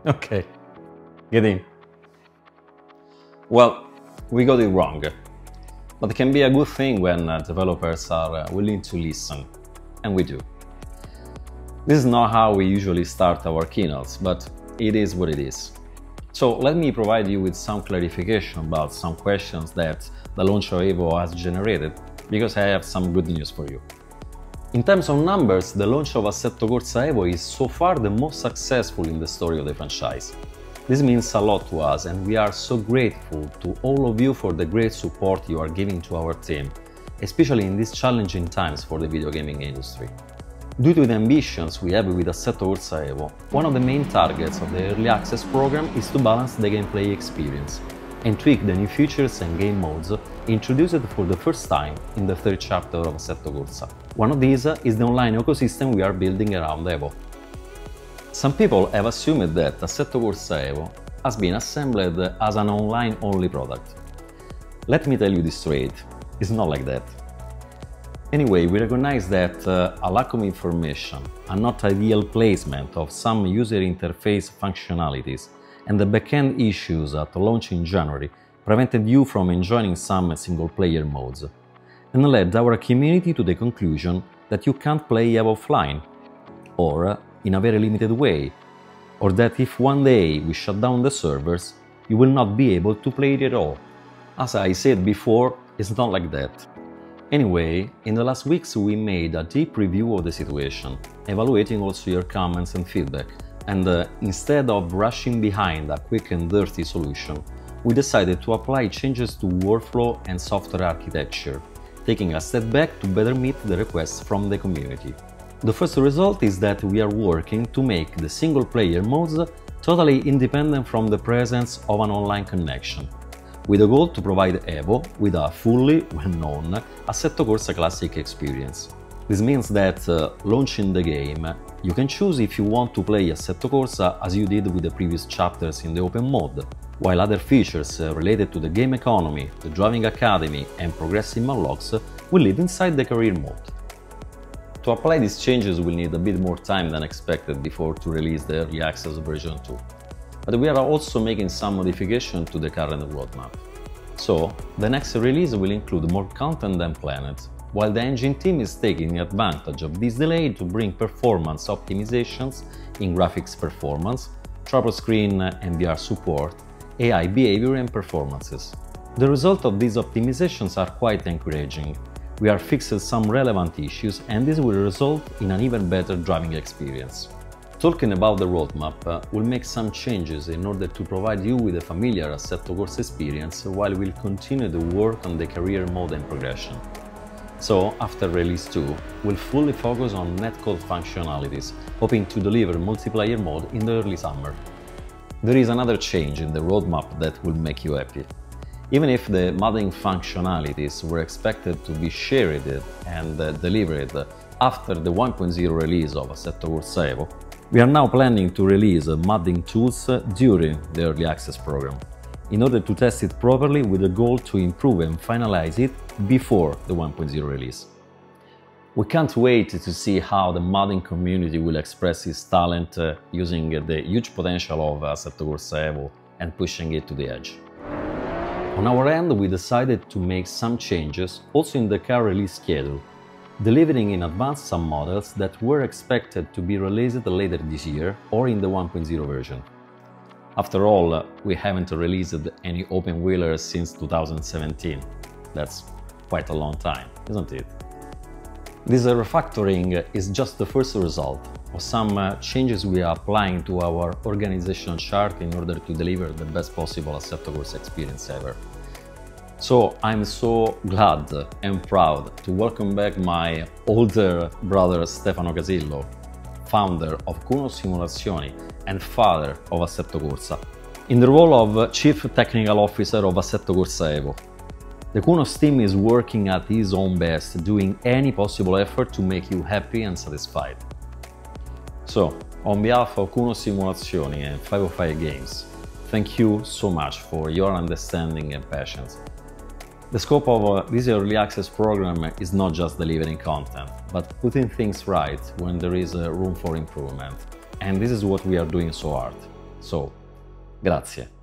Okay, get in. Well, we got it wrong, but it can be a good thing when developers are willing to listen, and we do. This is not how we usually start our keynotes, but it is what it is. So let me provide you with some clarification about some questions that the launch of EVO has generated, because I have some good news for you. In terms of numbers, the launch of Assetto Corsa EVO is so far the most successful in the story of the franchise. This means a lot to us, and we are so grateful to all of you for the great support you are giving to our team, especially in these challenging times for the video gaming industry. Due to the ambitions we have with Assetto Corsa EVO, one of the main targets of the Early Access program is to balance the gameplay experience and tweak the new features and game modes introduced for the first time in the third chapter of Assetto Corsa. One of these is the online ecosystem we are building around EVO. Some people have assumed that Assetto Corsa EVO has been assembled as an online-only product. Let me tell you this straight, it's not like that. Anyway, we recognize that a lack of information, a not ideal placement of some user interface functionalities, and the backend issues at launch in January prevented you from enjoying some single-player modes, and led our community to the conclusion that you can't play EVO offline, or in a very limited way, or that if one day we shut down the servers, you will not be able to play it at all. As I said before, it's not like that. Anyway, in the last weeks we made a deep review of the situation, evaluating also your comments and feedback, and instead of rushing behind a quick and dirty solution, we decided to apply changes to workflow and software architecture, taking a step back to better meet the requests from the community. The first result is that we are working to make the single-player modes totally independent from the presence of an online connection, with a goal to provide EVO with a fully well-known Assetto Corsa Classic experience. This means that, launching the game, you can choose if you want to play Assetto Corsa as you did with the previous chapters in the open mode, while other features related to the game economy, the driving academy and progressive unlocks will live inside the career mode. To apply these changes we'll need a bit more time than expected before to release the Early Access version 2. But we are also making some modifications to the current roadmap. So, the next release will include more content than planned, while the engine team is taking advantage of this delay to bring performance optimizations in graphics performance, triple screen and VR support, AI behavior and performances. The result of these optimizations are quite encouraging. We have fixed some relevant issues, and this will result in an even better driving experience. Talking about the roadmap, we'll make some changes in order to provide you with a familiar Assetto Corsa experience while we'll continue to work on the career mode and progression. So, after release 2, we'll fully focus on netcode functionalities, hoping to deliver multiplayer mode in the early summer. There is another change in the roadmap that will make you happy. Even if the modding functionalities were expected to be shared and delivered after the 1.0 release of Assetto Corsa EVO, we are now planning to release modding tools during the Early Access program, in order to test it properly with the goal to improve and finalize it before the 1.0 release. We can't wait to see how the modding community will express its talent using the huge potential of Assetto Corsa EVO and pushing it to the edge. On our end, we decided to make some changes also in the car release schedule, delivering in advance some models that were expected to be released later this year or in the 1.0 version. After all, we haven't released any open-wheelers since 2017. That's quite a long time, isn't it? This refactoring is just the first result of some changes we are applying to our organizational chart in order to deliver the best possible Assetto Corsa experience ever. So I'm so glad and proud to welcome back my older brother Stefano Casillo, founder of Kuno Simulazioni and father of Assetto Corsa, in the role of Chief Technical Officer of Assetto Corsa EVO. The Kunos team is working at his own best, doing any possible effort to make you happy and satisfied. So, on behalf of Kuno Simulazioni and 505 Games, thank you so much for your understanding and patience. The scope of this Early Access program is not just delivering content, but putting things right when there is room for improvement. And this is what we are doing so hard. So, grazie.